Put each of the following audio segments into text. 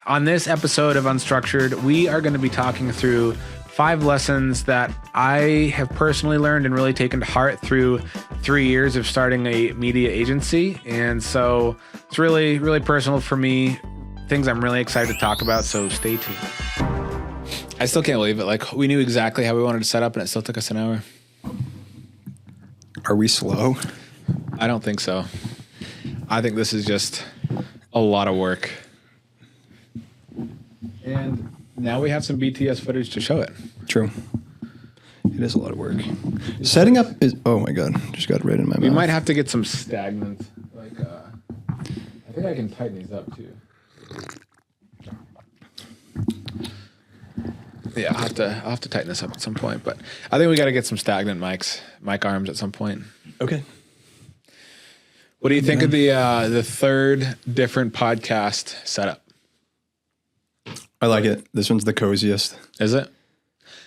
On this episode of Unstructured, we are going to be talking through 5 lessons that I have personally learned and really taken to heart through 3 years of starting a media agency. And so it's really, really personal for me, things I'm really excited to talk about. So stay tuned. I still can't believe it. Like, we knew exactly how we wanted to set up and it still took us an hour. Are we slow? I don't think so. I think this is just a lot of work. And now we have some BTS footage to show it. True. It is a lot of work. Setting up is, oh my God, just got right in my mouth. We might have to get some stagnant. Like, I think I can tighten these up too. Yeah, I'll have to tighten this up at some point, but I think we got to get some stagnant mic arms at some point. Okay. What do you think of the third different podcast setup? I like it. This one's the coziest. Is it?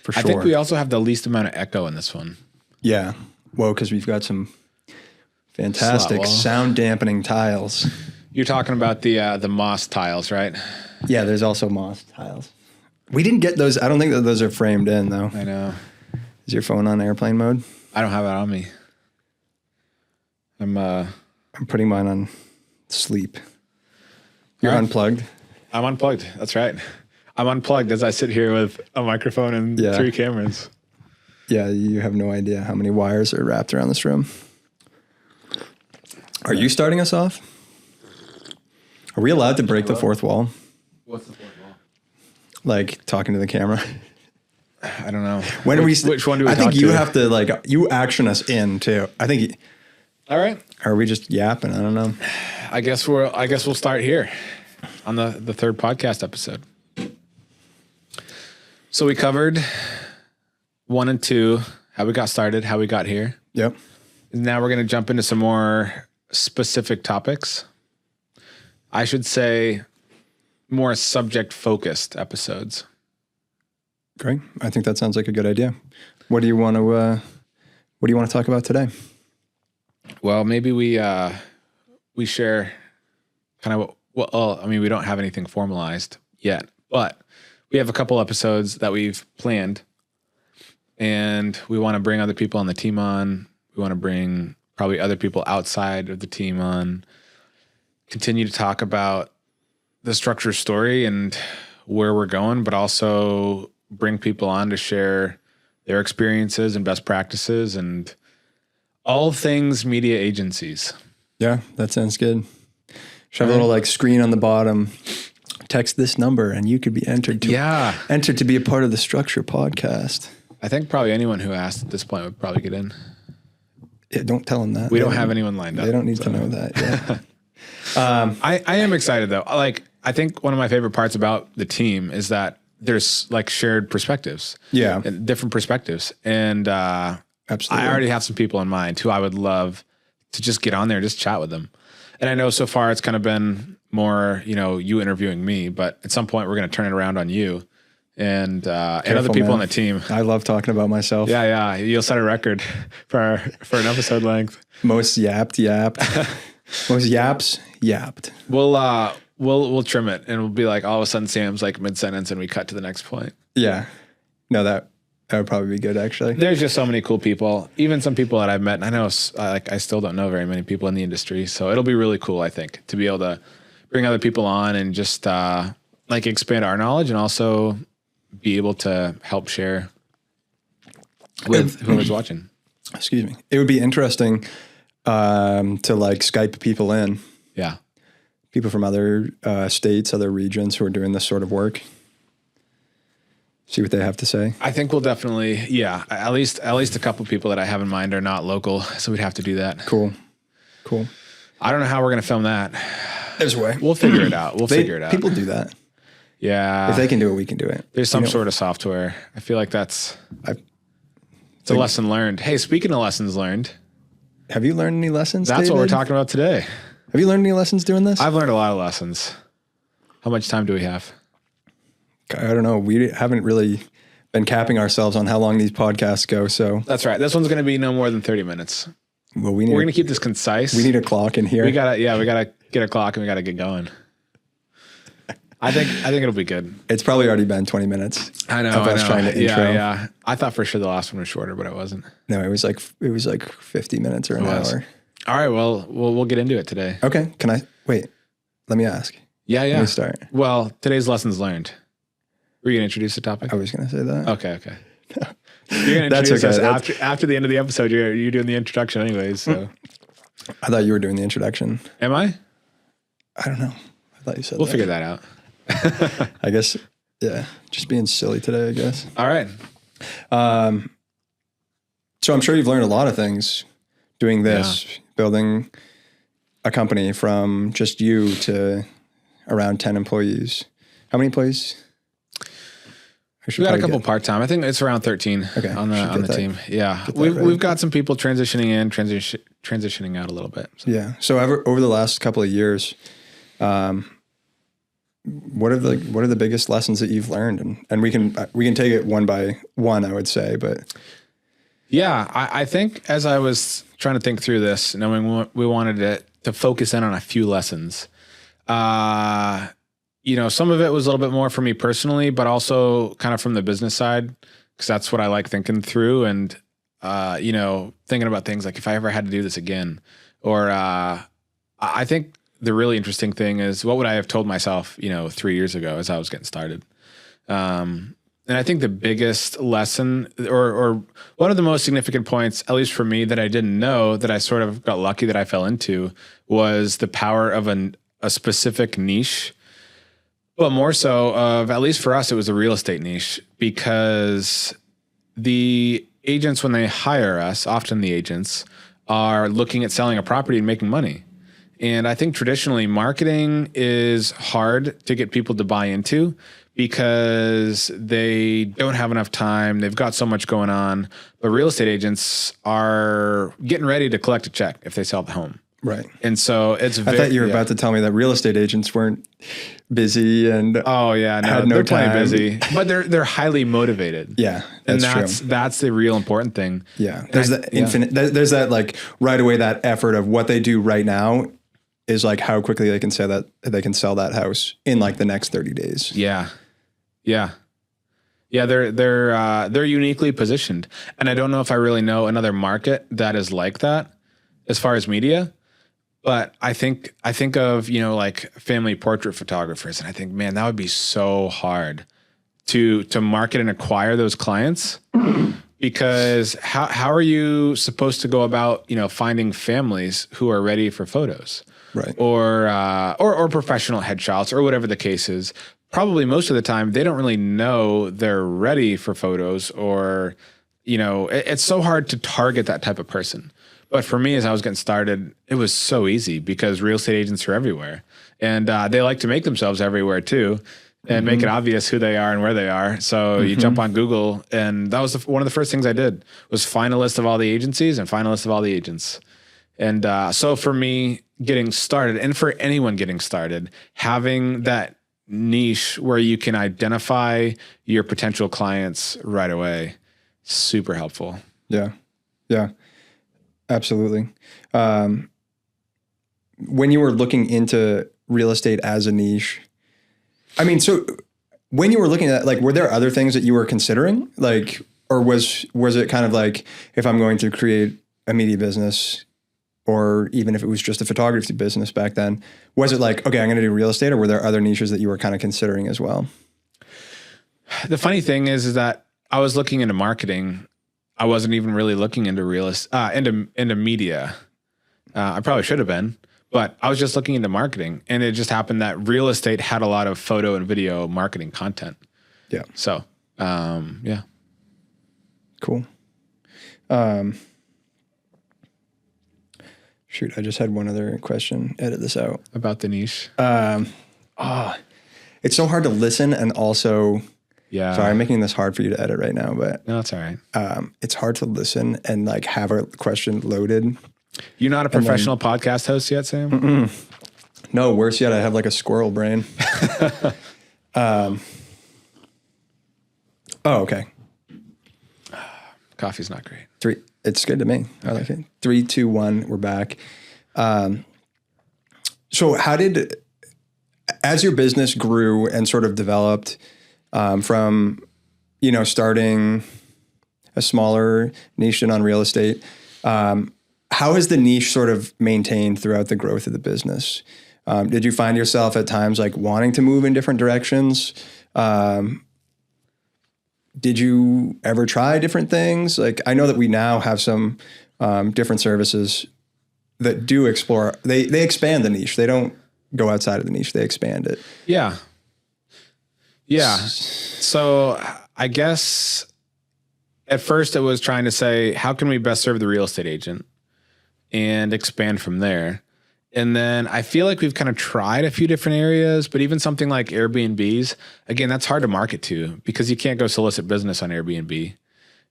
For sure. I think we also have the least amount of echo in this one. Yeah. Well, because we've got some fantastic sound dampening tiles. You're talking about the moss tiles, right? Yeah, there's also moss tiles. We didn't get those. I don't think that those are framed in, though. I know. Is your phone on airplane mode? I don't have it on me. I'm putting mine on sleep. You're unplugged? I'm unplugged. That's right. I'm unplugged as I sit here with a microphone and 3 cameras. Yeah, you have no idea how many wires are wrapped around this room. Are you starting us off? Are we allowed to break the fourth wall? What's the fourth wall? Like talking to the camera? I don't know. Which one do we talk to? I think you have to, you action us in too. I think. All right. Are we just yapping? I don't know. I guess we'll start here on the third podcast episode. So we covered 1 and 2, how we got started, how we got here. Yep. Now we're going to jump into some more specific topics. I should say more subject-focused episodes. Great. I think that sounds like a good idea. What do you want to talk about today? Well, maybe we share kind of we don't have anything formalized yet, but we have a couple episodes that we've planned, and we want to bring other people on the team on. We want to bring probably other people outside of the team on, continue to talk about the structure story and where we're going, but also bring people on to share their experiences and best practices and all things media agencies. Yeah, that sounds good. Should have a little screen on the bottom. Text this number and you could be entered to be a part of the Structure podcast. I think probably anyone who asked at this point would probably get in. Yeah, don't tell them that. We don't have anyone lined up. They don't need to know that. Yeah. I am excited though. I think one of my favorite parts about the team is that there's shared perspectives. Yeah. And different perspectives. And absolutely. I already have some people in mind who I would love to just get on there and just chat with them. And I know so far it's kind of been more, you interviewing me, but at some point we're going to turn it around on you and other people on the team. I love talking about myself. Yeah. You'll set a record for an episode length. Most yapped. Most yapped. We'll trim it and we'll be like, all of a sudden Sam's mid-sentence and we cut to the next point. Yeah. No, that would probably be good, actually. There's just so many cool people, even some people that I've met. And I know, I still don't know very many people in the industry. So it'll be really cool, I think, to be able to bring other people on and just expand our knowledge and also be able to help share with whoever's watching. Excuse me. It would be interesting to Skype people in. Yeah. People from other states, other regions who are doing this sort of work. See what they have to say. I think we'll definitely, at least a couple people that I have in mind are not local, so we'd have to do that. Cool. I don't know how we're going to film that. There's a way. We'll figure it out. People do that. Yeah. If they can do it, we can do it. There's some sort of software. I feel like it's a lesson learned. Hey, speaking of lessons learned. Have you learned any lessons, That's David? What we're talking about today. Have you learned any lessons doing this? I've learned a lot of lessons. How much time do we have? I don't know. We haven't really been capping ourselves on how long these podcasts go. So that's right. This one's going to be no more than 30 minutes. Well, we're going to keep this concise. We need a clock in here. We gotta get a clock and we gotta get going. I think it'll be good. It's probably already been 20 minutes. I know. Of us trying to intro. Yeah. I thought for sure the last one was shorter, but it wasn't. No, it was like 50 minutes or an hour. All right. Well, we'll get into it today. Okay. Can I wait? Let me ask. Yeah. Let me start. Well, today's lessons learned. Were you gonna introduce the topic? I was gonna say that. Okay. You're gonna introduce us after the end of the episode. You're doing the introduction anyways. So I thought you were doing the introduction. Am I? I don't know. I thought you said we'll figure that out. I guess. Yeah. Just being silly today, I guess. All right. So I'm sure you've learned a lot of things doing this, building a company from just you to around 10 employees. How many employees? We got a couple part-time. I think it's around 13 on the team. Yeah. We've got some people transitioning in, transitioning out a little bit. So. Yeah. So over the last couple of years, what are the biggest lessons that you've learned? And we can take it one by one, I would say, but. Yeah. I think as I was trying to think through this, knowing we wanted to focus in on a few lessons, some of it was a little bit more for me personally, but also kind of from the business side, because that's what I like thinking through and, thinking about things like if I ever had to do this again, or I think the really interesting thing is what would I have told myself, 3 years ago as I was getting started. And I think the biggest lesson or one of the most significant points, at least for me, that I didn't know that I sort of got lucky that I fell into was the power of a specific niche. But more so of, at least for us, it was a real estate niche, because the agents, when they hire us, often the agents are looking at selling a property and making money. And I think traditionally marketing is hard to get people to buy into because they don't have enough time. They've got so much going on. But real estate agents are getting ready to collect a check if they sell the home. Right. And so I thought you were about to tell me that real estate agents weren't busy and had no they're time. Plenty busy, but they're highly motivated. Yeah. That's true. That's the real important thing. Yeah. There's there's that like right away, that effort of what they do right now is like how quickly they can sell that house in like the next 30 days. Yeah. Yeah. Yeah, they're uniquely positioned. And I don't know if I really know another market that is like that as far as media. But I think of, like family portrait photographers, and I think, man, that would be so hard to market and acquire those clients, because how are you supposed to go about, finding families who are ready for photos, right? Or professional headshots or whatever the case is. Probably most of the time they don't really know they're ready for photos, or, it's so hard to target that type of person. But for me, as I was getting started, it was so easy because real estate agents are everywhere, and they like to make themselves everywhere too, and make it obvious who they are and where they are. So you jump on Google, and that was one of the first things I did was find a list of all the agencies and find a list of all the agents. And so for me getting started, and for anyone getting started, having that niche where you can identify your potential clients right away, super helpful. Yeah. Yeah. Absolutely. When you were looking into real estate as a niche, I mean, so when you were looking at, like, were there other things that you were considering? Like, or was it kind of like, if I'm going to create a media business, or even if it was just a photography business back then, was it like, okay, I'm going to do real estate, or were there other niches that you were kind of considering as well? The funny thing is that I was looking into marketing. I wasn't even really looking into into media. I probably should have been, but I was just looking into marketing, and it just happened that real estate had a lot of photo and video marketing content. Yeah. So, yeah. Cool. Shoot, I just had one other question. Edit this out. About the niche. It's so hard to listen and also. Yeah. Sorry, I'm making this hard for you to edit right now, but no, it's all right. It's hard to listen and like have a question loaded. You're not a professional podcast host yet, Sam? Mm-mm. No, worse yet, I have like a squirrel brain. Oh, okay. Coffee's not great. It's good to me. Okay. I like it. 3, 2, 1, we're back. So how did, as your business grew and sort of developed from, starting a smaller niche on real estate, how has the niche sort of maintained throughout the growth of the business? Did you find yourself at times like wanting to move in different directions? Did you ever try different things? Like, I know that we now have some different services that do explore, they expand the niche. They don't go outside of the niche, they expand it. Yeah. Yeah. So I guess at first it was trying to say, how can we best serve the real estate agent and expand from there? And then I feel like we've kind of tried a few different areas, but even something like Airbnbs, again, that's hard to market to because you can't go solicit business on Airbnb.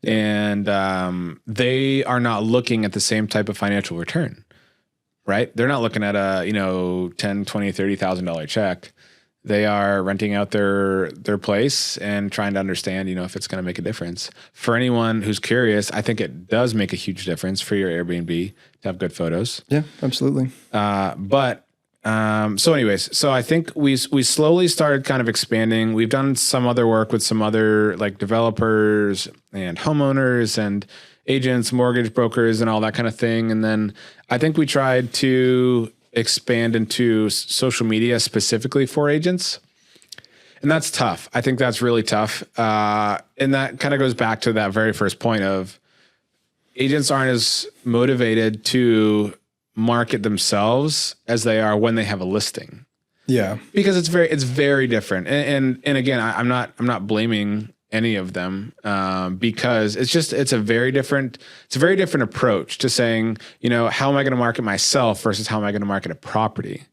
And they are not looking at the same type of financial return, right? They're not looking at a, $10, $20, $30,000 check. They are renting out their place and trying to understand, if it's going to make a difference. For anyone who's curious, I think it does make a huge difference for your Airbnb to have good photos. Yeah, absolutely. So anyways, so I think we slowly started kind of expanding. We've done some other work with some other like developers and homeowners and agents, mortgage brokers, and all that kind of thing. And then I think we tried to expand into social media specifically for agents. And that's tough. I think that's really tough. And that kind of goes back to that very first point of agents aren't as motivated to market themselves as they are when they have a listing. Yeah. Because it's very different. And again, I'm not blaming any of them because it's a very different approach to saying, how am I going to market myself versus how am I going to market a property?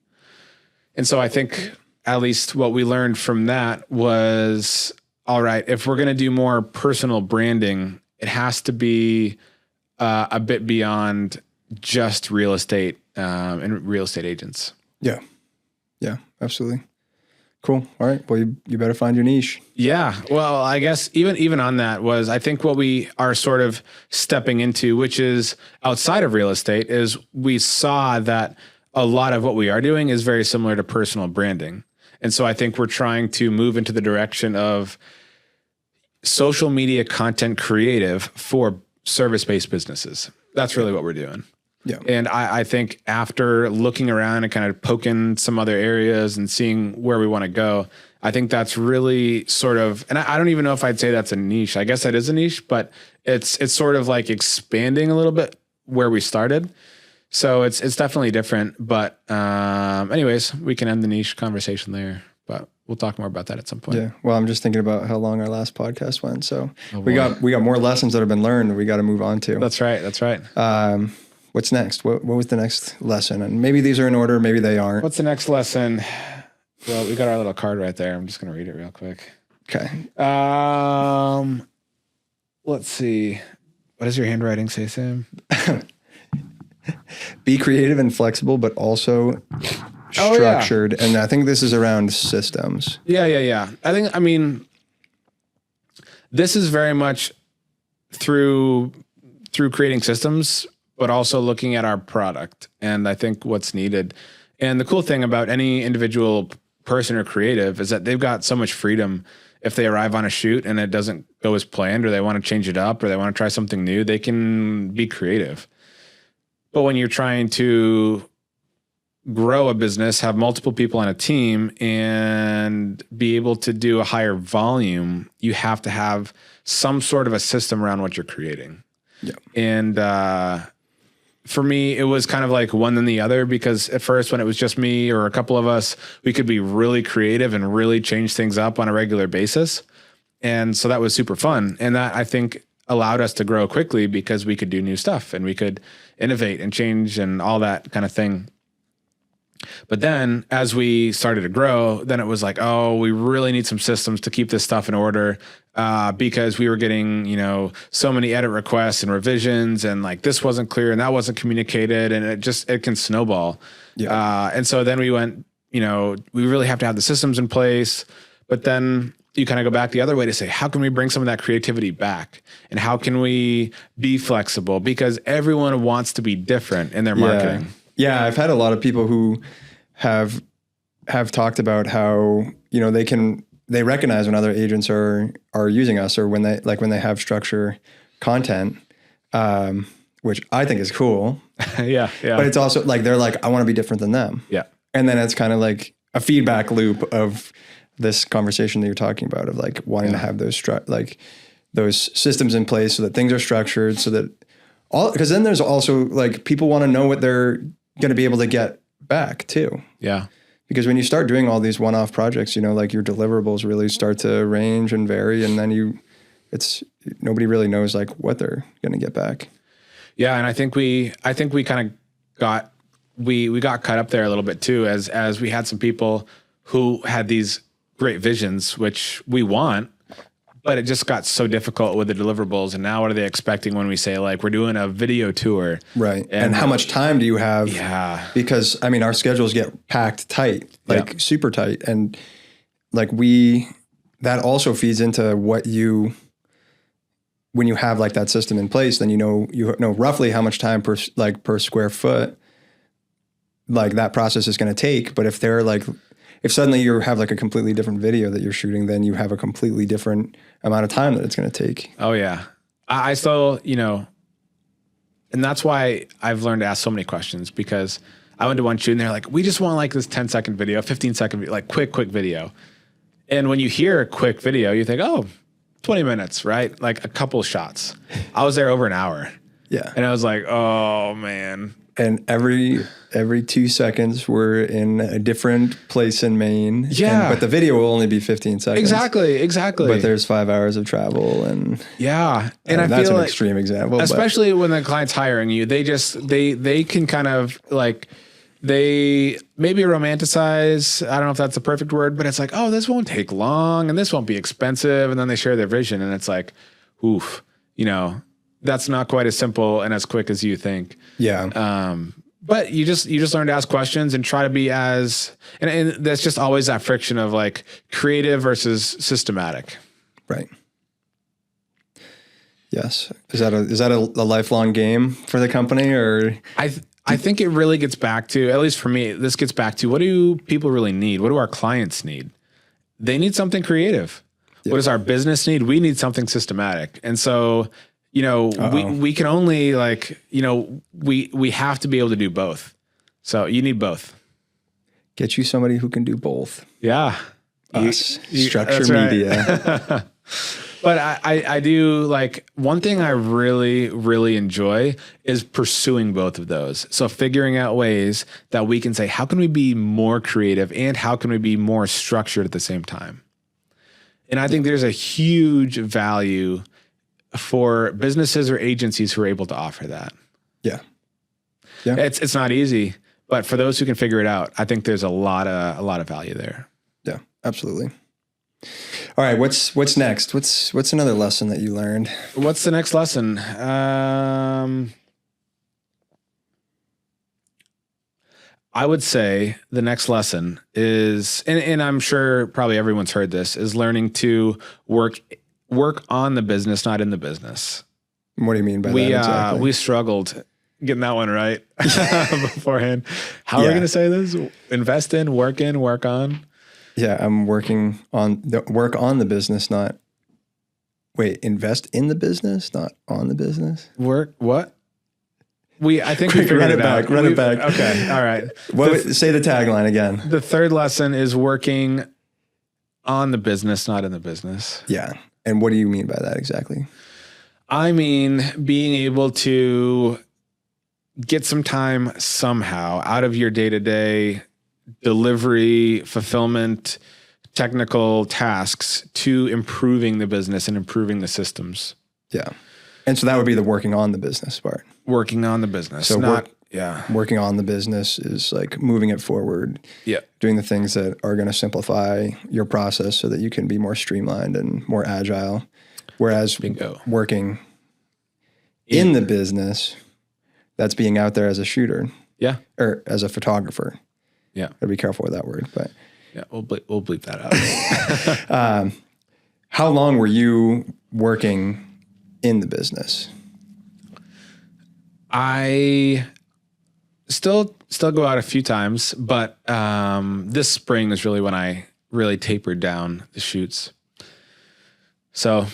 And so I think at least what we learned from that was, all right, if we're going to do more personal branding, it has to be a bit beyond just real estate and real estate agents. Yeah. Yeah, absolutely. Cool. All right. Well, you better find your niche. Yeah. Well, I guess even on that was, I think what we are sort of stepping into, which is outside of real estate, is we saw that a lot of what we are doing is very similar to personal branding. And so I think we're trying to move into the direction of social media content creative for service-based businesses. That's really what we're doing. Yeah. And I think after looking around and kind of poking some other areas and seeing where we want to go, I think that's really sort of, and I don't even know if I'd say that's a niche. I guess that is a niche, but it's sort of like expanding a little bit where we started. So it's definitely different. But anyways, we can end the niche conversation there, but we'll talk more about that at some point. Yeah. Well, I'm just thinking about how long our last podcast went. So we got more lessons that have been learned that we got to move on to. That's right. What's next? What was the next lesson? And maybe these are in order, maybe they aren't. What's the next lesson? Well, we got our little card right there. I'm just going to read it real quick. Okay. Let's see. What does your handwriting say, Sam? Be creative and flexible, but also structured. And I think this is around systems. Yeah. I mean, this is very much through creating systems, but also looking at our product and I think what's needed. And the cool thing about any individual person or creative is that they've got so much freedom. If they arrive on a shoot and it doesn't go as planned, or they want to change it up, or they want to try something new, they can be creative. But when you're trying to grow a business, have multiple people on a team, and be able to do a higher volume, you have to have some sort of a system around what you're creating. Yeah. And for me, it was kind of like one than the other, because at first when it was just me or a couple of us, we could be really creative and really change things up on a regular basis. And so that was super fun. And that, I think, allowed us to grow quickly because we could do new stuff and we could innovate and change and all that kind of thing. But then as we started to grow, then it was like, oh, we really need some systems to keep this stuff in order, because we were getting, so many edit requests and revisions, and like this wasn't clear and that wasn't communicated, and it can snowball. Yeah. And so then we went, we really have to have the systems in place. But then you kind of go back the other way to say, how can we bring some of that creativity back? And how can we be flexible? Because everyone wants to be different in their marketing. Yeah, I've had a lot of people who have have talked about how, you know, they recognize when other agents are using us, or when they have structure content, which I think is cool. Yeah. But it's also like, they're like, I want to be different than them. Yeah. And then it's kind of like a feedback loop of this conversation that you're talking about, of like wanting to have those systems in place so that things are structured, so that because then there's also like, people want to know what they're going to be able to get back too. Yeah. Because when you start doing all these one-off projects, you know, like your deliverables really start to range and vary, and then nobody really knows like what they're going to get back. Yeah, and I think we kind of got cut up there a little bit too, as we had some people who had these great visions, which we want, but it just got so difficult with the deliverables. And now what are they expecting when we say like, we're doing a video tour? Right. And how much time do you have? Yeah. Because I mean, our schedules get packed tight, like super tight. And like that also feeds into when you have like that system in place, then you know roughly how much time per square foot, like that process is going to take. But if suddenly you have like a completely different video that you're shooting, then you have a completely different amount of time that it's going to take. Oh yeah. I still, you know, and that's why I've learned to ask so many questions, because I went to one shoot and they're like, we just want like this 10-second video, 15-second video, like quick video. And when you hear a quick video, you think, oh, 20 minutes, right? Like a couple shots. I was there over an hour. Yeah. And I was like, oh man. And every 2 seconds we're in a different place in Maine. Yeah. But the video will only be 15 seconds. Exactly. But there's 5 hours of travel, and yeah. And I that's feel an like, extreme example. especially when the client's hiring you, they can kind of like, they maybe romanticize, I don't know if that's the perfect word, but it's like, oh, this won't take long and this won't be expensive. And then they share their vision and it's like, oof, you know, that's not quite as simple and as quick as you think. Yeah. But you just learn to ask questions and try to be and that's just always that friction of like creative versus systematic. Right. Yes. Is that a lifelong game for the company, or? I think it really gets back to, at least for me, this gets back to, what do people really need? What do our clients need? They need something creative. Yeah. What does our business need? We need something systematic. And so, you know, we can only like, you know, we have to be able to do both. So you need both. Get you somebody who can do both. Yeah. Structure media. Right. But I do like, one thing I really, really enjoy is pursuing both of those. So figuring out ways that we can say, how can we be more creative and how can we be more structured at the same time? And I think there's a huge value for businesses or agencies who are able to offer that. Yeah. It's not easy, but for those who can figure it out, I think there's a lot of value there. Yeah, absolutely. All right, what's next? What's another lesson that you learned? What's the next lesson? I would say the next lesson is, and I'm sure probably everyone's heard this, is learning to work on the business, not in the business. What do you mean by that exactly? We struggled getting that one right beforehand. How are we going to say this? Invest in, work on. Yeah, I'm working on the business, invest in the business, not on the business. Work what? I think we figured it out. Run it back. Okay, all right. Say the tagline again. The third lesson is working on the business, not in the business. Yeah, and what do you mean by that exactly? I mean, being able to get some time somehow out of your day-to-day delivery, fulfillment, technical tasks to improving the business and improving the systems. Yeah. And so that would be the working on the business part. Working on the business. So working on the business is like moving it forward. Yeah. Doing the things that are going to simplify your process so that you can be more streamlined and more agile. Whereas working in the business, that's being out there as a shooter. Yeah. Or as a photographer. Yeah. Gotta be careful with that word, but yeah, we'll bleep that out. How long were you working in the business? still go out a few times, but this spring is really when I really tapered down the shoots. So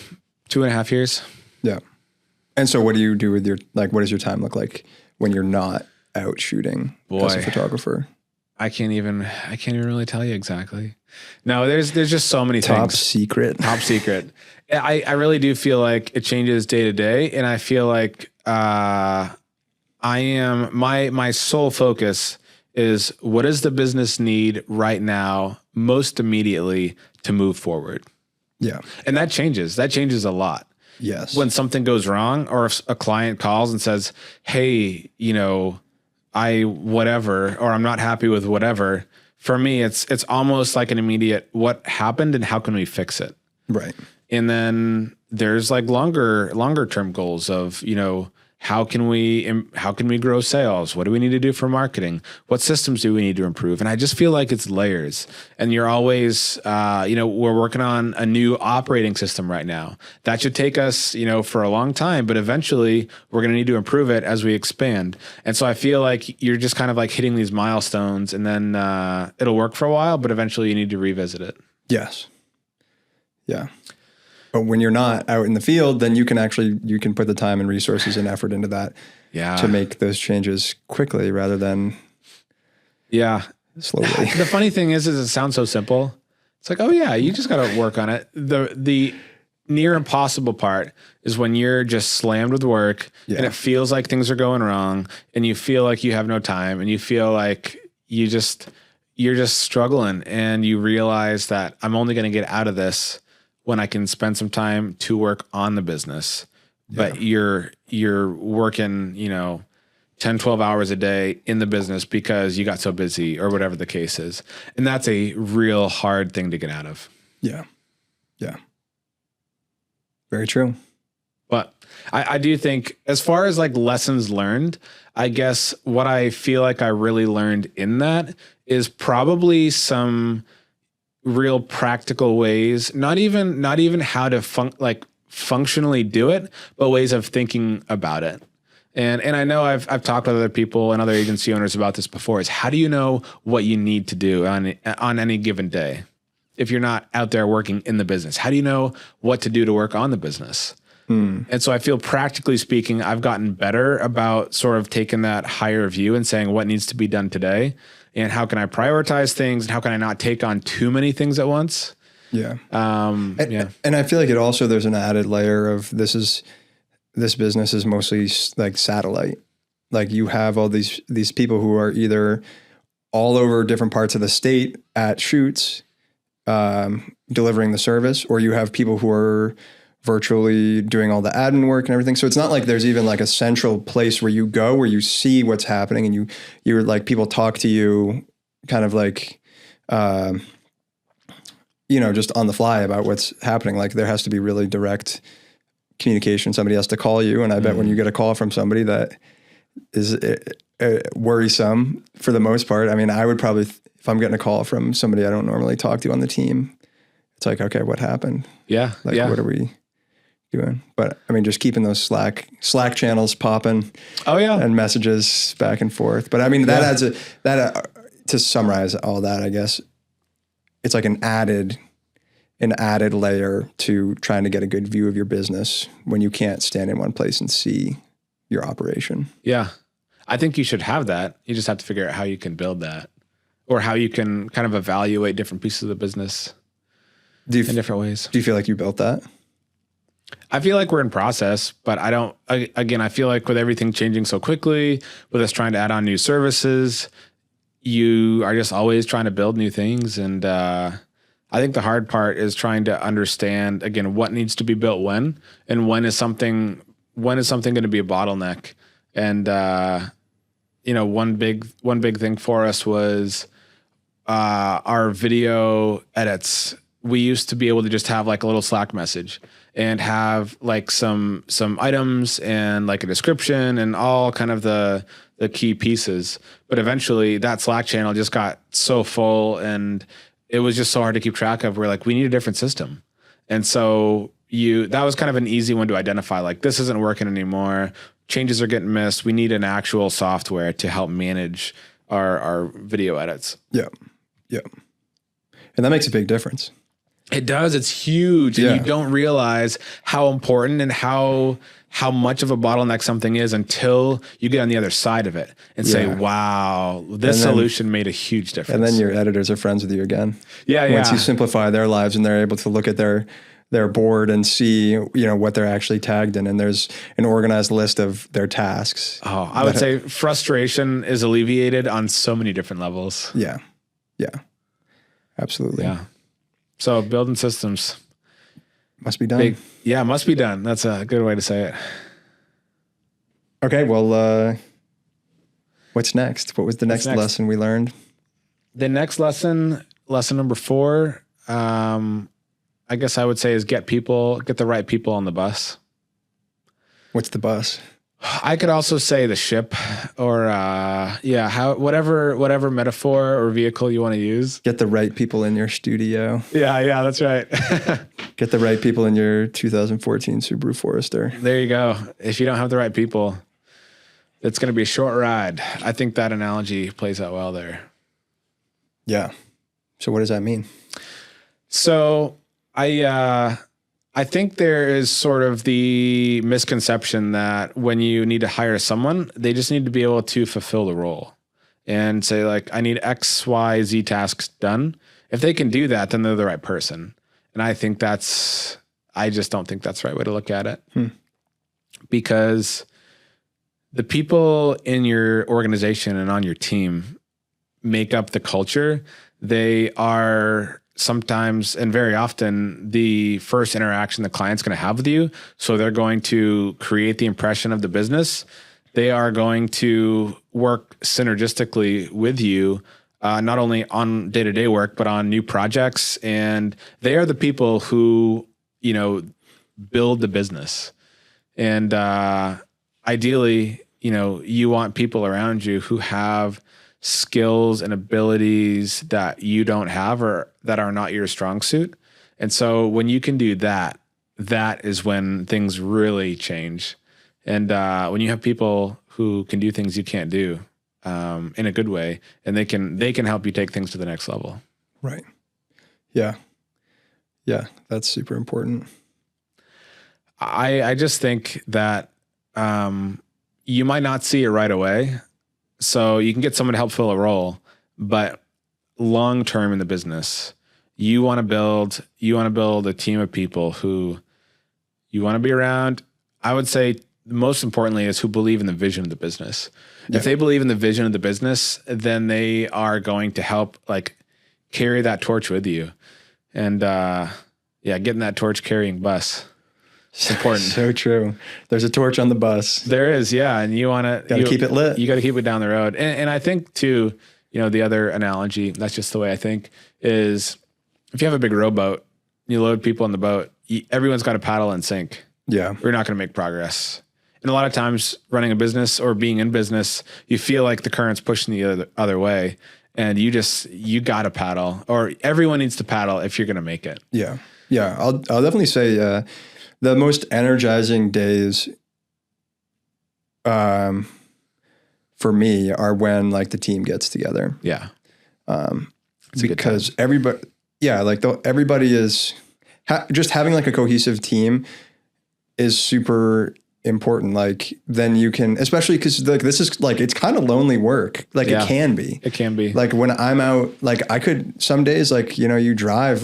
2.5 years. Yeah. And so what do you do with your, like, what does your time look like when you're not out shooting as a photographer? I can't even really tell you exactly. No, there's just so many Top things. Secret. Top secret. I really do feel like it changes day to day. And I feel like, my sole focus is what does the business need right now, most immediately to move forward. Yeah. And that changes a lot. Yes. When something goes wrong or if a client calls and says, hey, whatever, or I'm not happy with whatever, for me, it's almost like an immediate, what happened and how can we fix it? Right. And then there's like longer term goals of, how can we grow sales? What do we need to do for marketing? What systems do we need to improve? And I just feel like it's layers. And you're always, we're working on a new operating system right now. That should take us, for a long time, but eventually we're going to need to improve it as we expand. And so I feel like you're just kind of like hitting these milestones and then it'll work for a while, but eventually you need to revisit it. Yes. Yeah. But when you're not out in the field, then you can put the time and resources and effort into that to make those changes quickly rather than slowly. The funny thing is it sounds so simple. It's like, oh yeah, you just got to work on it. The near impossible part is when you're just slammed with work and it feels like things are going wrong and you feel like you have no time and you feel like you're just struggling and you realize that I'm only going to get out of this when I can spend some time to work on the business, but you're working, 10, 12 hours a day in the business because you got so busy or whatever the case is. And that's a real hard thing to get out of. Yeah. Yeah. Very true. But I do think as far as like lessons learned, I guess what I feel like I really learned in that is probably some real practical ways, not even how to functionally do it, but ways of thinking about it. And I know I've talked with other people and other agency owners about this before, is how do you know what you need to do on any given day? If you're not out there working in the business, how do you know what to do to work on the business? And so I feel practically speaking, I've gotten better about sort of taking that higher view and saying what needs to be done today and how can I prioritize things and how can I not take on too many things at once? Yeah. And I feel like there's an added layer of this business is mostly like satellite. Like you have all these people who are either all over different parts of the state at shoots, delivering the service, or you have people who are virtually doing all the admin work and everything. So it's not like there's even like a central place where you go, where you see what's happening and you're like, people talk to you kind of like, just on the fly about what's happening. Like there has to be really direct communication. Somebody has to call you. And I bet when you get a call from somebody that is worrisome for the most part, I mean, I would probably, if I'm getting a call from somebody I don't normally talk to on the team, it's like, okay, what happened? Yeah. Like, what are we doing? But I mean, just keeping those Slack channels popping. Oh yeah. And messages back and forth. But I mean, that adds to summarize all that, I guess it's like an added layer to trying to get a good view of your business when you can't stand in one place and see your operation. Yeah. I think you should have that. You just have to figure out how you can build that or how you can kind of evaluate different pieces of the business in different ways. Do you feel like you built that? I feel like we're in process, but I feel like with everything changing so quickly, with us trying to add on new services, you are just always trying to build new things. And I think the hard part is trying to understand, again, what needs to be built when, and when is something going to be a bottleneck. And, one big thing for us was our video edits. We used to be able to just have like a little Slack message and have like some items and like a description and all kind of the key pieces. But eventually that Slack channel just got so full and it was just so hard to keep track of. We're like, we need a different system. And so that was kind of an easy one to identify. Like, this isn't working anymore. changes are getting missed. We need an actual software to help manage our video edits. Yeah. Yeah. And that makes a big difference. It does. It's huge. And you don't realize how important and how much of a bottleneck something is until you get on the other side of it and say, wow, this solution made a huge difference. And then your editors are friends with you again. Yeah. Once you simplify their lives and they're able to look at their board and see, what they're actually tagged in. And there's an organized list of their tasks. Oh, I would say frustration is alleviated on so many different levels. Yeah. Yeah. Absolutely. Yeah. So building systems must be done. Must be done. That's a good way to say it. Okay. Well, what's next? What was the next lesson we learned? The next lesson number 4, I guess I would say is get the right people on the bus. What's the bus? I could also say the ship or, whatever metaphor or vehicle you want to use. Get the right people in your studio. Yeah, that's right. Get the right people in your 2014 Subaru Forester. There you go. If you don't have the right people, it's going to be a short ride. I think that analogy plays out well there. Yeah. So what does that mean? So I think there is sort of the misconception that when you need to hire someone, they just need to be able to fulfill the role and say like, I need X, Y, Z tasks done. If they can do that, then they're the right person. And I just don't think that's the right way to look at it. Because the people in your organization and on your team make up the culture. They are sometimes and very often the first interaction the client's going to have with you. So they're going to create the impression of the business. They are going to work synergistically with you, not only on day-to-day work, but on new projects. And they are the people who, build the business. And ideally, you want people around you who have skills and abilities that you don't have or that are not your strong suit. And so when you can do that, that is when things really change. And when you have people who can do things you can't do in a good way, and they can help you take things to the next level. Right. Yeah. Yeah. That's super important. I just think that you might not see it right away. So you can get someone to help fill a role, but long-term in the business, you want to build a team of people who you want to be around. I would say most importantly is who believe in the vision of the business. Yeah. If they believe in the vision of the business, then they are going to help carry that torch with you. And getting that torch carrying bus. It's important. So true. There's a torch on the bus. There is, yeah. And you want to keep it lit. You got to keep it down the road. And I think too, the other analogy, that's just the way I think, is if you have a big rowboat, you load people on the boat, everyone's got to paddle and sink. Yeah. We're not going to make progress. And a lot of times running a business or being in business, you feel like the current's pushing the other way, and you got to paddle, or everyone needs to paddle if you're going to make it. Yeah. Yeah. I'll definitely say, the most energizing days for me are when the team gets together. Yeah. Because everybody is just having a cohesive team is super important. Then you can, especially because this is it's kind of lonely work. It can be. It can be. When I'm out, I could some days you drive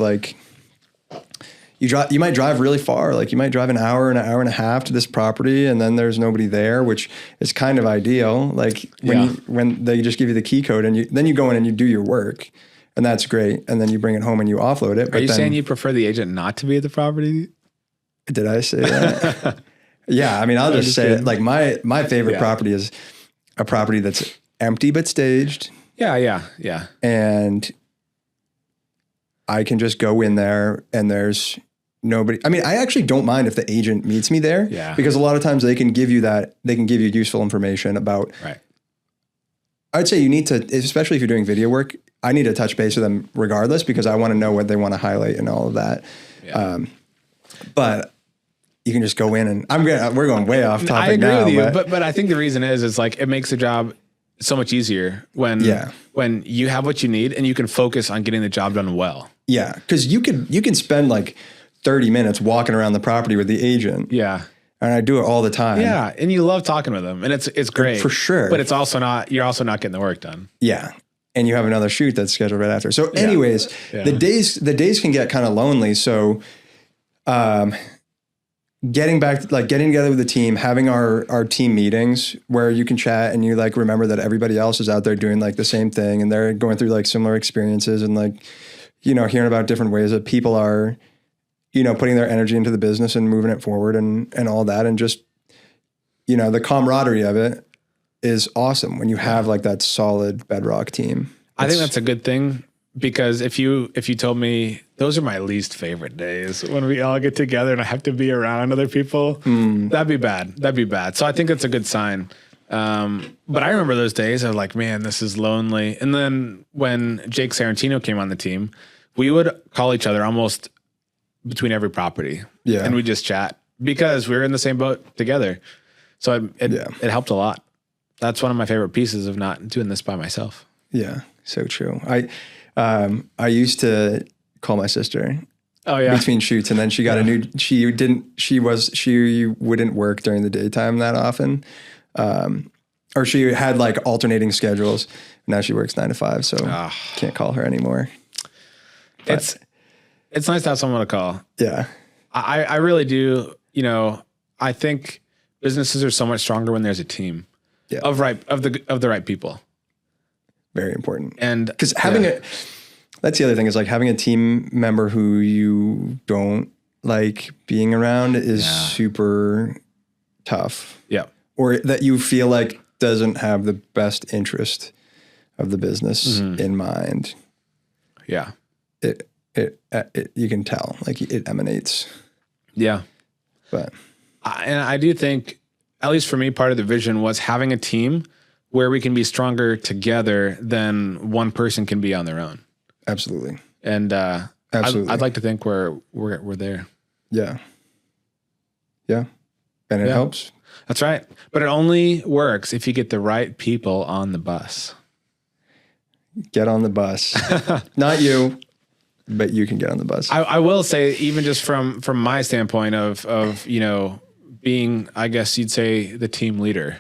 you might drive really far. You might drive an hour and a half to this property, and then there's nobody there, which is kind of ideal. When they just give you the key code and then you go in and you do your work, and that's great. And then you bring it home and you offload it. Are you saying you prefer the agent not to be at the property? Did I say that? Yeah. I mean, I'll just say it. My favorite property is a property that's empty but staged. Yeah. And I can just go in there and there's nobody. I mean, I actually don't mind if the agent meets me there, because a lot of times they can give you useful information about, right. I'd say you need to, especially if you're doing video work, I need to touch base with them regardless, because I want to know what they want to highlight and all of that. Yeah. But you can just go in and we're going way off topic. I agree now, with you, but I think the reason is like it makes the job so much easier when you have what you need and you can focus on getting the job done well. Yeah, because you can spend like 30 minutes walking around the property with the agent. Yeah. And I do it all the time. Yeah, and you love talking with them, and it's great for sure. But it's also not. You're also not getting the work done. Yeah, and you have another shoot that's scheduled right after. So, anyways, the days can get kind of lonely. So, getting together with the team, having our team meetings where you can chat and you like remember that everybody else is out there doing like the same thing and they're going through like similar experiences and like, you know, hearing about different ways that people are, you know, putting their energy into the business and moving it forward and all that. And just, you know, the camaraderie of it is awesome when you have like that solid bedrock team. I think that's a good thing because if you told me those are my least favorite days when we all get together and I have to be around other people, that'd be bad. That'd be bad. So I think that's a good sign. But I remember those days of like, man, this is lonely. And then when Jake Sarantino came on the team, we would call each other almost between every property. Yeah. And we just chat because we were in the same boat together. So it helped a lot. That's one of my favorite pieces of not doing this by myself. Yeah. So true. I used to call my sister between shoots and then she got she wouldn't work during the daytime that often. Or she had like alternating schedules. Now she works 9 to 5. So can't call her anymore. But it's nice to have someone to call. Yeah. I really do. You know, I think businesses are so much stronger when there's a team of the right people. Very important. And because that's the other thing is like having a team member who you don't like being around is super tough. Yeah. Or that you feel like doesn't have the best interest of the business in mind. Yeah. It you can tell like it emanates. Yeah. But and I do think, at least for me, part of the vision was having a team where we can be stronger together than one person can be on their own. Absolutely. And absolutely, I'd like to think we're there. Yeah. Yeah. And it helps. That's right. But it only works if you get the right people on the bus. Get on the bus. Not you, but you can get on the bus. I will say, even just from my standpoint of you know, being, I guess you'd say, the team leader.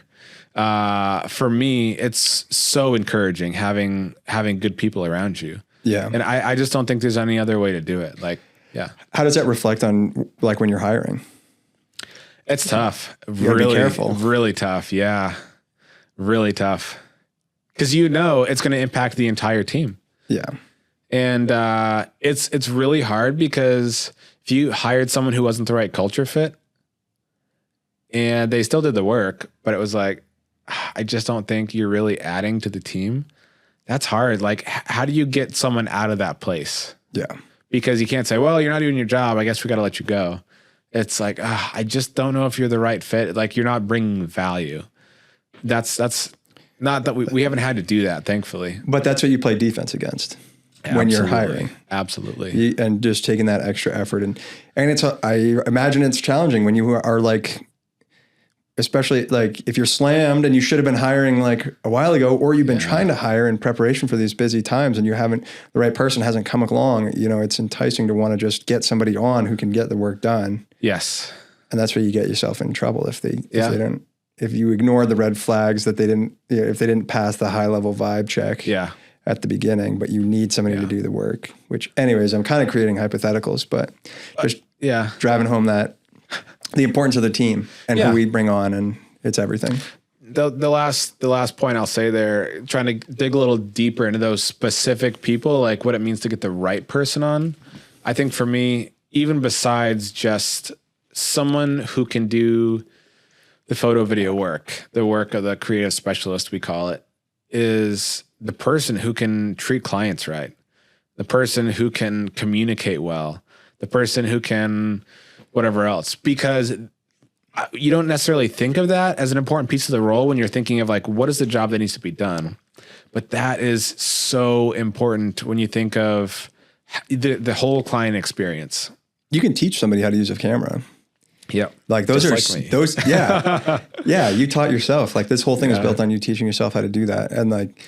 For me, it's so encouraging having good people around you. Yeah. And I just don't think there's any other way to do it. Like, yeah. How does that reflect on like when you're hiring? It's tough. Really be careful. Really tough. Yeah. Really tough. Because you know it's going to impact the entire team. Yeah. And it's really hard because if you hired someone who wasn't the right culture fit and they still did the work, but it was like, I just don't think you're really adding to the team. That's hard. Like, how do you get someone out of that place? Yeah. Because you can't say, well, you're not doing your job, I guess we got to let you go. It's like, I just don't know if you're the right fit. Like, you're not bringing value. That's not that we haven't had to do that, thankfully. But that's what you play defense against when you're hiring. Absolutely. And just taking that extra effort. And it's, I imagine it's challenging when you are like, especially like if you're slammed and you should have been hiring like a while ago, or you've been trying to hire in preparation for these busy times and the right person hasn't come along, you know, it's enticing to want to just get somebody on who can get the work done. Yes. And that's where you get yourself in trouble if you ignore the red flags that if they didn't pass the high level vibe check at the beginning, but you need somebody to do the work, which anyways, I'm kind of creating hypotheticals, but just driving home that the importance of the team and who we bring on, and it's everything. The last point I'll say there, trying to dig a little deeper into those specific people, like what it means to get the right person on. I think for me, even besides just someone who can do the photo video work, the work of the creative specialist, we call it, is the person who can treat clients right, the person who can communicate well, the person who can whatever else, because you don't necessarily think of that as an important piece of the role when you're thinking of like, what is the job that needs to be done? But that is so important when you think of the whole client experience. You can teach somebody how to use a camera. Yep. Like those Just are like me. those. Yeah. Yeah. You taught yourself. Like this whole thing is Yeah. built on you teaching yourself how to do that. And like,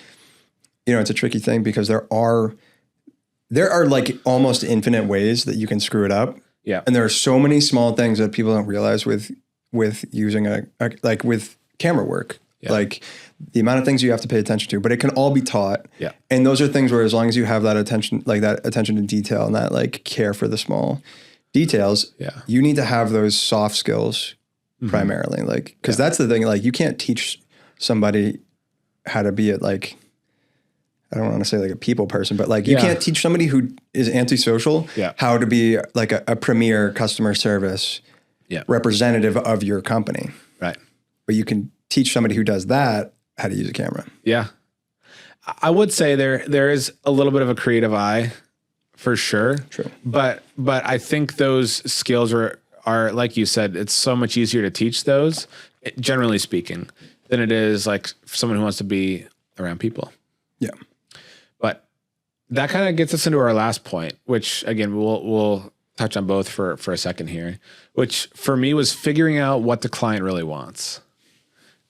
you know, it's a tricky thing because there are like almost infinite ways that you can screw it up. Yeah. And there are so many small things that people don't realize with using like with camera work. Yeah. Like the amount of things you have to pay attention to, but it can all be taught. Yeah. And those are things where as long as you have that attention, like that attention to detail and that like care for the small details, Yeah. you need to have those soft skills primarily. Like, cause that's the thing, like you can't teach somebody how to be like, I don't want to say like a people person, but like you can't teach somebody who is antisocial how to be like a premier customer service representative of your company. Right. But you can teach somebody who does that how to use a camera. Yeah. I would say there is a little bit of a creative eye for sure. True. But I think those skills are like you said, it's so much easier to teach those, generally speaking, than it is like for someone who wants to be around people. Yeah. But that kind of gets us into our last point, which again, we'll touch on both for a second here, which for me was figuring out what the client really wants.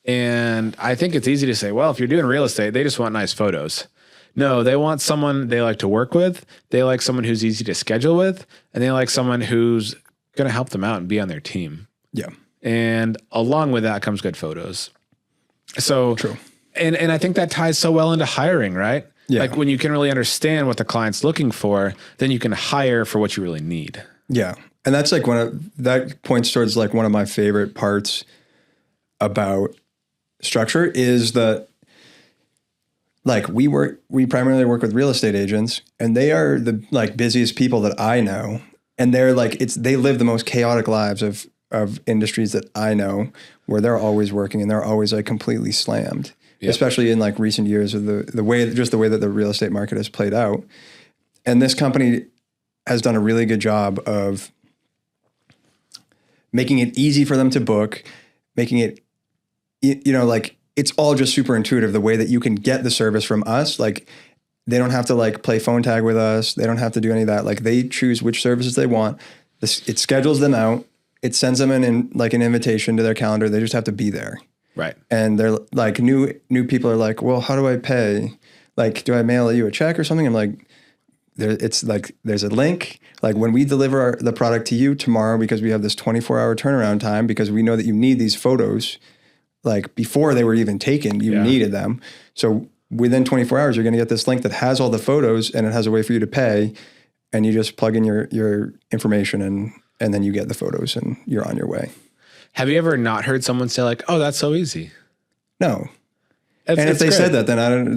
And I think it's easy to say, well, if you're doing real estate, they just want nice photos. No, they want someone they like to work with. They like someone who's easy to schedule with, and they like someone who's going to help them out and be on their team. Yeah. And along with that comes good photos. So True. And I think that ties so well into hiring, right? Yeah. Like when you can really understand what the client's looking for, then you can hire for what you really need. Yeah. And that's like that points towards like one of my favorite parts about structure is that like we primarily work with real estate agents, and they are the like busiest people that I know. And they're like, they live the most chaotic lives of industries that I know, where they're always working and they're always like completely slammed, especially in like recent years of the way that the real estate market has played out. And this company has done a really good job of making it easy for them to book, making it, you know, like it's all just super intuitive the way that you can get the service from us. Like they don't have to like play phone tag with us. They don't have to do any of that. Like they choose which services they want. It schedules them out. It sends them an invitation to their calendar. They just have to be there. Right. And they're like new people are like, well, how do I pay? Like, do I mail you a check or something? I'm like, it's like, there's a link. Like when we deliver the product to you tomorrow, because we have this 24-hour turnaround time, because we know that you need these photos, like before they were even taken, you needed them. So within 24 hours, you're going to get this link that has all the photos, and it has a way for you to pay, and you just plug in your information and then you get the photos and you're on your way. Have you ever not heard someone say like, "Oh, that's so easy"? No. And if they said that, then I don't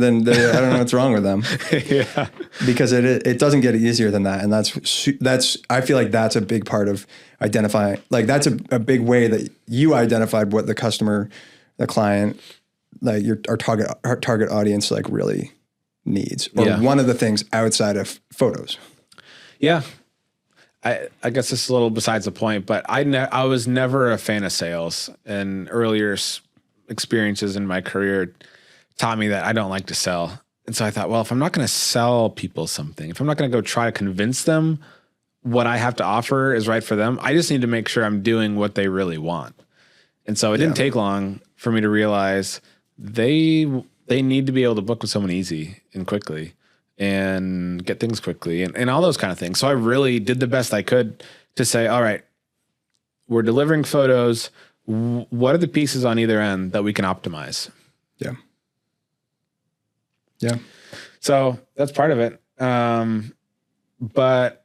know what's wrong with them. Yeah. Because it doesn't get easier than that. And that's I feel like that's a big part of identifying, like that's a big way that you identified what the customer, the client, like our target audience like really needs, or one of the things outside of photos. Yeah. I guess this is a little besides the point, but I was never a fan of sales, and earlier experiences in my career taught me that I don't like to sell. And so I thought, well, if I'm not going to sell people something, if I'm not going to go try to convince them what I have to offer is right for them, I just need to make sure I'm doing what they really want. And so it didn't take long for me to realize they need to be able to book with someone easy and quickly and get things quickly and all those kind of things. So I really did the best I could to say, all right, we're delivering photos. What are the pieces on either end that we can optimize? Yeah. Yeah. So that's part of it. But,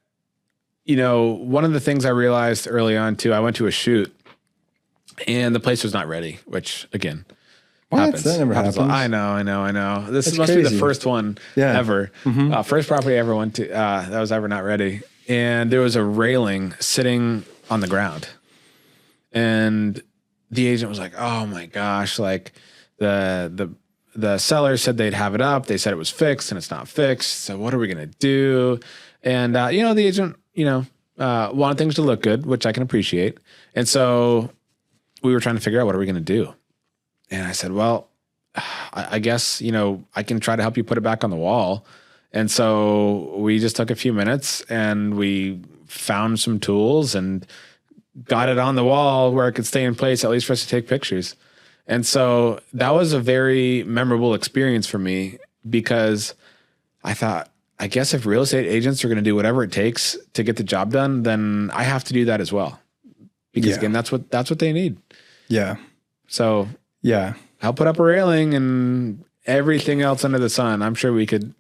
you know, one of the things I realized early on too, I went to a shoot and the place was not ready, which again, happens. That never happens. I know. This must crazy. be the first one ever. Mm-hmm. First property I ever went to that was ever not ready. And there was a railing sitting on the ground. And the agent was like, oh my gosh, like the seller said they'd have it up. They said it was fixed and it's not fixed. So what are we going to do? And, the agent, wanted things to look good, which I can appreciate. And so we were trying to figure out what are we going to do? And I said, well, I guess, I can try to help you put it back on the wall. And so we just took a few minutes and we found some tools and got it on the wall where it could stay in place, at least for us to take pictures. And so that was a very memorable experience for me because I thought, I guess if real estate agents are going to do whatever it takes to get the job done, then I have to do that as well. Because again, that's what they need. Yeah. So yeah, I'll put up a railing and everything else under the sun. I'm sure we could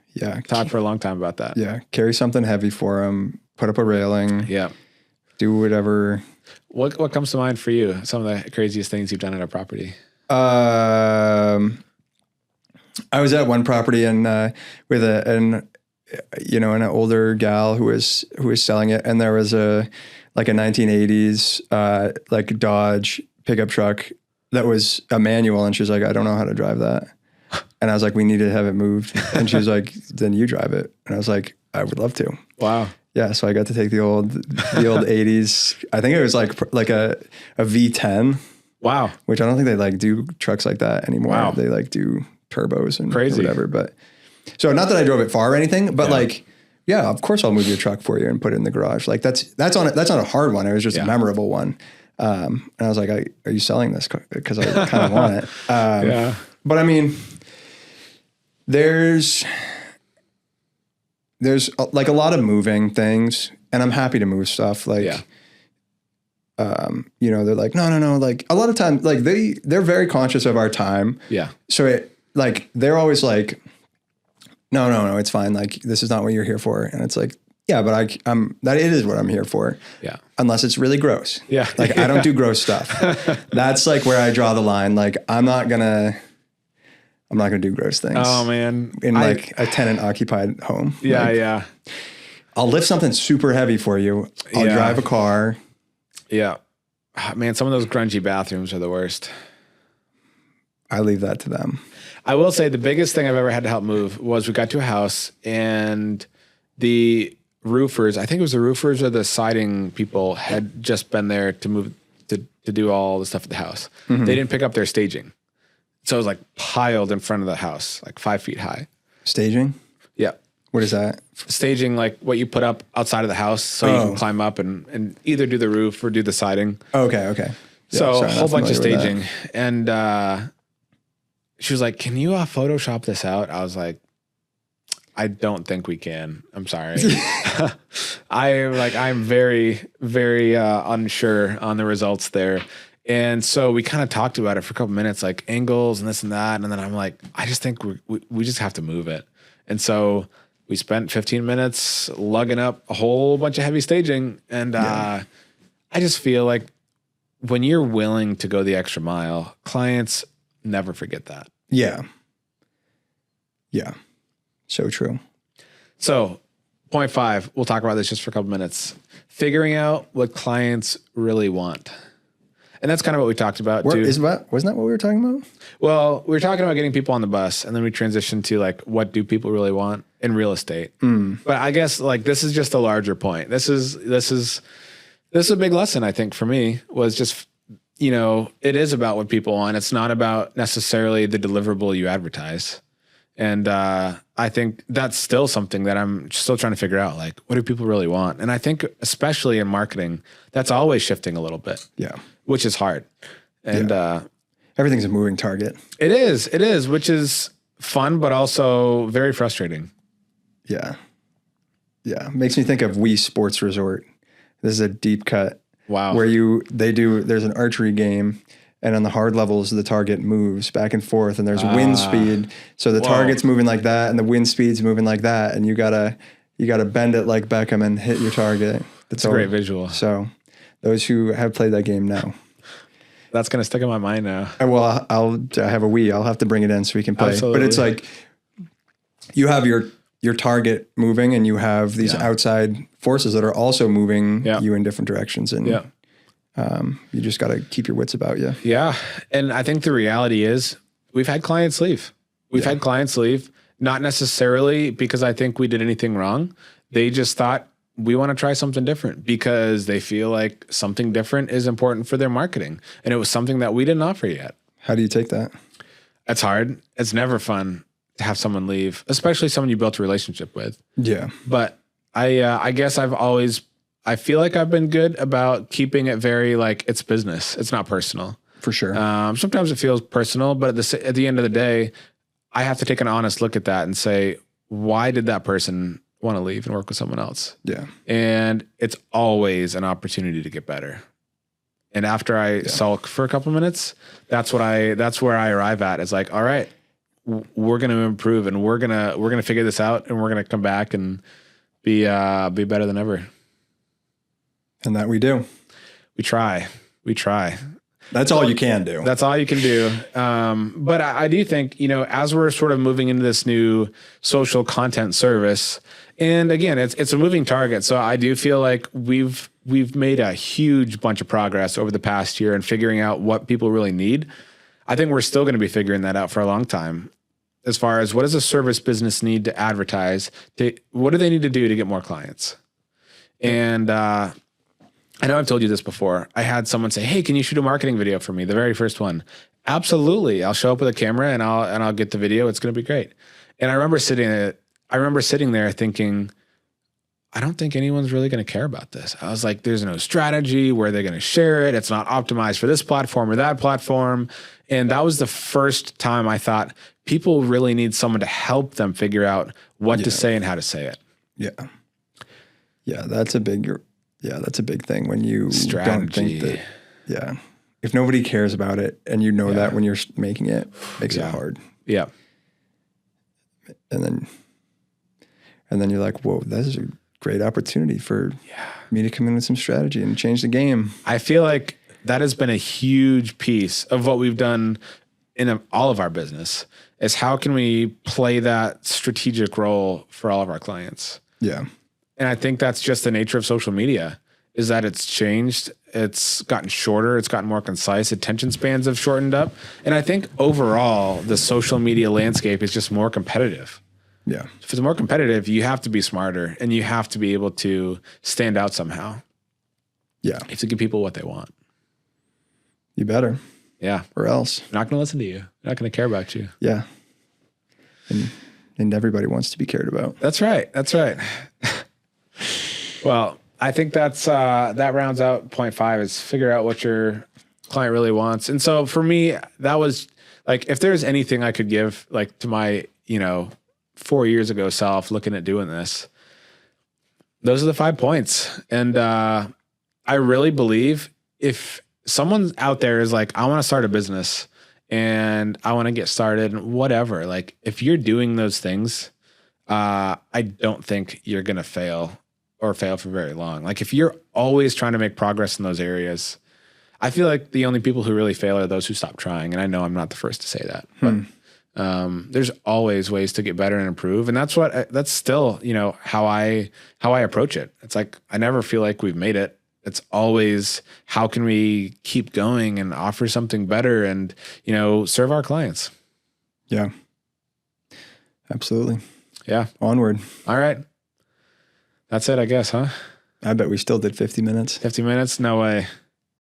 talk for a long time about that. Yeah. Carry something heavy for them, put up a railing. Yeah. Do whatever. What comes to mind for you? Some of the craziest things you've done at a property? I was at one property and with an older gal who was selling it, and there was a 1980s like Dodge pickup truck that was a manual, and she was like, I don't know how to drive that. And I was like, we need to have it moved. And she was like, then you drive it. And I was like, I would love to. Wow. Yeah. So I got to take the old 80s. I think it was like a V10. Wow. Which I don't think they like do trucks like that anymore. Wow. They like do turbos and crazy. Whatever. But so not that I drove it far or anything, but like, yeah, of course I'll move your truck for you and put it in the garage. Like that's not a hard one. It was just a memorable one. And I was like, are you selling this? Because I kind of want it. But I mean, there's like a lot of moving things, and I'm happy to move stuff. Like, they're like, no. Like a lot of times, like they're very conscious of our time. Yeah. So they're always like, no, it's fine. Like, this is not what you're here for. And it's like, yeah, but it is what I'm here for. Yeah. Unless it's really gross. Yeah. Like I don't do gross stuff. That's like where I draw the line. Like I'm not gonna do gross things. Oh man. In like a tenant occupied home. Yeah. Like, yeah. I'll lift something super heavy for you. I'll drive a car. Yeah. Man, some of those grungy bathrooms are the worst. I leave that to them. I will say the biggest thing I've ever had to help move was we got to a house and the roofers, I think it was the roofers or the siding people, had just been there to move to do all the stuff at the house. Mm-hmm. They didn't pick up their staging. So it was like piled in front of the house, like 5 feet high. Staging? Yeah. What is that? Staging, like what you put up outside of the house so you can climb up and either do the roof or do the siding. Okay. Yeah, so a whole bunch of staging. And she was like, can you Photoshop this out? I was like, I don't think we can. I'm sorry. I'm very, very unsure on the results there. And so we kind of talked about it for a couple minutes, like angles and this and that. And then I'm like, I just think we just have to move it. And so we spent 15 minutes lugging up a whole bunch of heavy staging. And I just feel like when you're willing to go the extra mile, clients never forget that. Yeah. Yeah. So true. So, point 5, we'll talk about this just for a couple minutes. Figuring out what clients really want. And that's kind of what we talked about too. Wasn't that what we were talking about? Well, we were talking about getting people on the bus, and then we transitioned to like, what do people really want in real estate? But I guess like this is just a larger point. This is a big lesson, I think, for me, was just, it is about what people want. It's not about necessarily the deliverable you advertise. And I think that's still something that I'm still trying to figure out. Like, what do people really want? And I think, especially in marketing, that's always shifting a little bit. Yeah, which is hard. And everything's a moving target. It is, which is fun, but also very frustrating. Yeah, makes me think of Wii Sports Resort. This is a deep cut. Wow, where there's an archery game. And on the hard levels, the target moves back and forth, and there's wind speed. So the target's moving like that, and the wind speed's moving like that, and you gotta bend it like Beckham and hit your target. That's a great visual. So those who have played that game know. That's gonna stick in my mind now. Well, I have a Wii. I'll have to bring it in so we can play. Absolutely. But it's like you have your target moving, and you have these outside forces that are also moving you in different directions. And you just got to keep your wits about you. Yeah. And I think the reality is we've had clients leave. We've had clients leave, not necessarily because I think we did anything wrong. They just thought we want to try something different because they feel like something different is important for their marketing. And it was something that we didn't offer yet. How do you take that? It's hard. It's never fun to have someone leave, especially someone you built a relationship with. Yeah. But I guess I've always I feel like I've been good about keeping it very like it's business. It's not personal. For sure. Sometimes it feels personal, but at the end of the day, I have to take an honest look at that and say, why did that person want to leave and work with someone else? Yeah. And it's always an opportunity to get better. And after I sulk for a couple minutes, that's where I arrive at. It's like, all right, we're going to improve and we're going to figure this out and we're going to come back and be better than ever. And that we do. We try. That's all you can do. That's all you can do. But I do think, as we're sort of moving into this new social content service, and again, it's a moving target. So I do feel like we've made a huge bunch of progress over the past year in figuring out what people really need. I think we're still going to be figuring that out for a long time. As far as what does a service business need to advertise? What do they need to do to get more clients? And I know I've told you this before. I had someone say, "Hey, can you shoot a marketing video for me?" The very first one. Absolutely. I'll show up with a camera and I'll get the video. It's going to be great. And I remember sitting there thinking, I don't think anyone's really going to care about this. I was like, there's no strategy. Where they're going to share it. It's not optimized for this platform or that platform. And that was the first time I thought people really need someone to help them figure out what to say and how to say it. Yeah. Yeah. That's a big thing when you strategy. don't think that, if nobody cares about it and that when you're making it, makes it hard. Yeah. And then you're like, whoa, this is a great opportunity for me to come in with some strategy and change the game. I feel like that has been a huge piece of what we've done in all of our business is how can we play that strategic role for all of our clients? Yeah. And I think that's just the nature of social media is that it's changed. It's gotten shorter. It's gotten more concise. Attention spans have shortened up. And I think overall, the social media landscape is just more competitive. Yeah. If it's more competitive, you have to be smarter and you have to be able to stand out somehow. Yeah. You have to give people what they want. You better. Yeah. Or else. They're not going to listen to you. They're not going to care about you. Yeah. And everybody wants to be cared about. That's right. Well, I think that rounds out point 5 is figure out what your client really wants. And so for me, that was like, if there's anything I could give like to my, 4 years ago self looking at doing this, those are the 5 points. And I really believe if someone out there is like, I want to start a business and I want to get started and whatever, like if you're doing those things, I don't think you're going to fail or fail for very long. Like if you're always trying to make progress in those areas, I feel like the only people who really fail are those who stop trying. And I know I'm not the first to say that, but there's always ways to get better and improve. And that's still, how I approach it. It's like, I never feel like we've made it. It's always, how can we keep going and offer something better and, serve our clients? Yeah, absolutely. Yeah. Onward. All right. That's it, I guess, huh? I bet we still did 50 minutes. 50 minutes? No way.